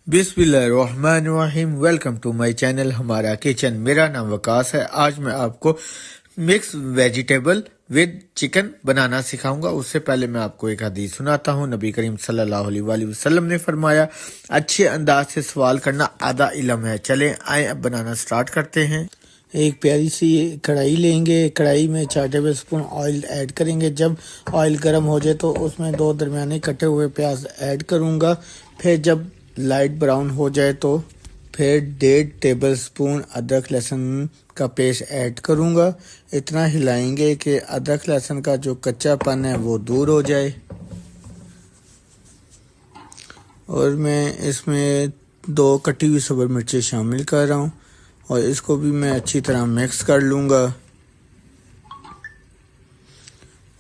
बिस्मिल्लाहिर्रहमानिर्रहीम। Welcome to my channel हमारा kitchen. मेरा नाम वकास है। आज मैं आपको मिक्स वेजिटेबल विद चिकन बनाना सिखाऊंगा। उससे पहले मैं आपको एक हदीस सुनाता हूँ। नबी करीम सल्लल्लाहु अलैहि वसल्लम ने फरमाया, अच्छे अंदाज से सवाल करना आधा इल्म है। चलें आए अब बनाना स्टार्ट करते हैं। एक प्यारी सी कढ़ाई लेंगे। कढ़ाई में 4 टेबल स्पून ऑयल ऐड करेंगे। जब ऑयल गर्म हो जाए तो उसमें 2 दरमियाने कटे हुए प्याज ऐड करूँगा। फिर जब लाइट ब्राउन हो जाए तो फिर 1.5 टेबल स्पून अदरक लहसुन का पेस्ट ऐड करूँगा। इतना हिलाएंगे कि अदरक लहसुन का जो कच्चापन है वो दूर हो जाए। और मैं इसमें 2 कटी हुई सब्ज़ मिर्चें शामिल कर रहा हूँ और इसको भी मैं अच्छी तरह मिक्स कर लूँगा।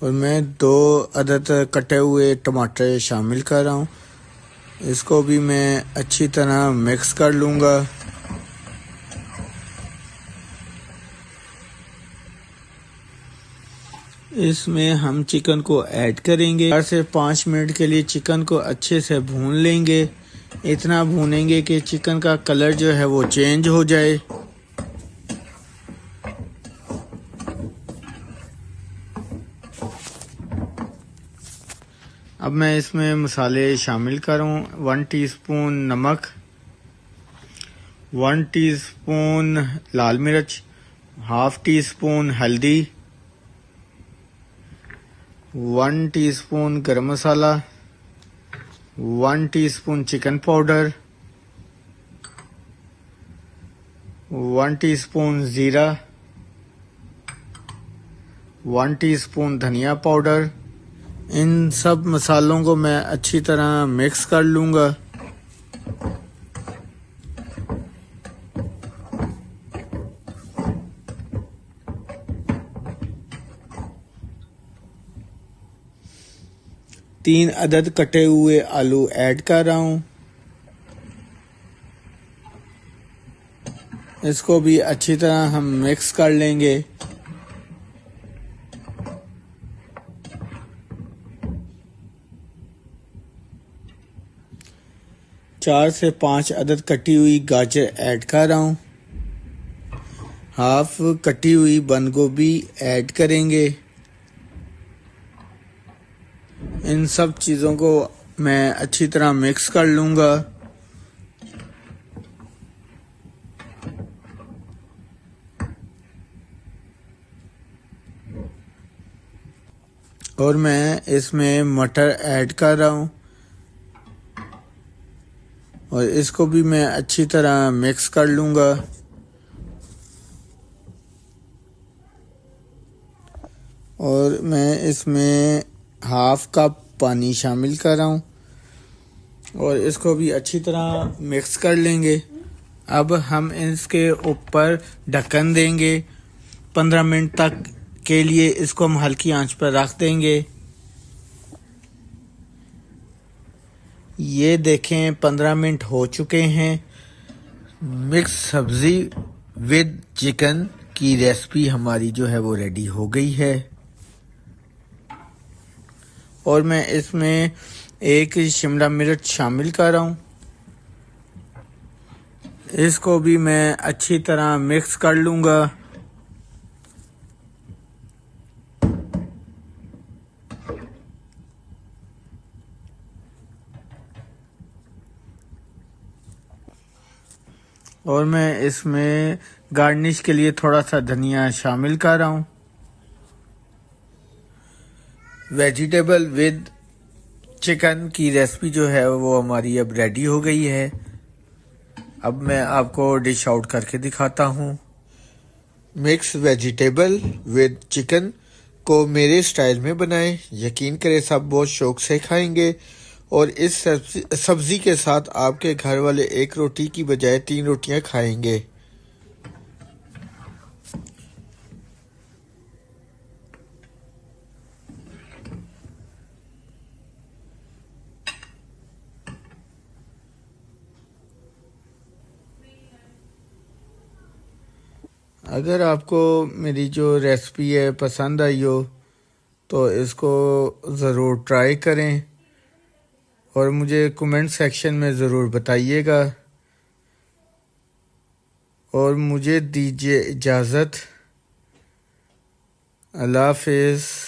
और मैं 2 अदद कटे हुए टमाटर शामिल कर रहा हूँ। इसको भी मैं अच्छी तरह मिक्स कर लूँगा। इसमें हम चिकन को ऐड करेंगे। 4 से 5 मिनट के लिए चिकन को अच्छे से भून लेंगे। इतना भूनेंगे कि चिकन का कलर जो है वो चेंज हो जाए। अब मैं इसमें मसाले शामिल करूँ। 1 टीस्पून नमक, 1 टीस्पून लाल मिर्च, हाफ टी स्पून हल्दी, 1 टीस्पून गरम मसाला, 1 टीस्पून चिकन पाउडर, 1 टीस्पून ज़ीरा, 1 टीस्पून धनिया पाउडर। इन सब मसालों को मैं अच्छी तरह मिक्स कर लूँगा। तीन अदद कटे हुए आलू ऐड कर रहा हूँ। इसको भी अच्छी तरह हम मिक्स कर लेंगे। चार से 5 अदद कटी हुई गाजर ऐड कर रहा हूँ। हाफ कटी हुई बंद गोभी ऐड करेंगे। इन सब चीज़ों को मैं अच्छी तरह मिक्स कर लूँगा। और मैं इसमें मटर ऐड कर रहा हूँ और इसको भी मैं अच्छी तरह मिक्स कर लूँगा। और मैं इसमें हाफ कप पानी शामिल कर रहा हूँ और इसको भी अच्छी तरह मिक्स कर लेंगे। अब हम इसके ऊपर ढक्कन देंगे। 15 मिनट तक के लिए इसको हम हल्की आंच पर रख देंगे। ये देखें 15 मिनट हो चुके हैं। मिक्स सब्जी विद चिकन की रेसिपी हमारी जो है वो रेडी हो गई है। और मैं इसमें 1 शिमला मिर्च शामिल कर रहा हूँ। इसको भी मैं अच्छी तरह मिक्स कर लूँगा। और मैं इसमें गार्निश के लिए थोड़ा सा धनिया शामिल कर रहा हूँ। वेजिटेबल विद चिकन की रेसिपी जो है वो हमारी अब रेडी हो गई है। अब मैं आपको डिश आउट करके दिखाता हूँ। मिक्स वेजिटेबल विद चिकन को मेरे स्टाइल में बनाएं। यकीन करें सब बहुत शौक से खाएंगे। और इस सब्जी के साथ आपके घर वाले 1 रोटी की बजाय 3 रोटियां खाएंगे। अगर आपको मेरी जो रेसिपी है पसंद आई हो तो इसको ज़रूर ट्राई करें और मुझे कमेंट सेक्शन में ज़रूर बताइएगा। और मुझे दीजिए इजाज़त। अल्लाह हाफ़िज़।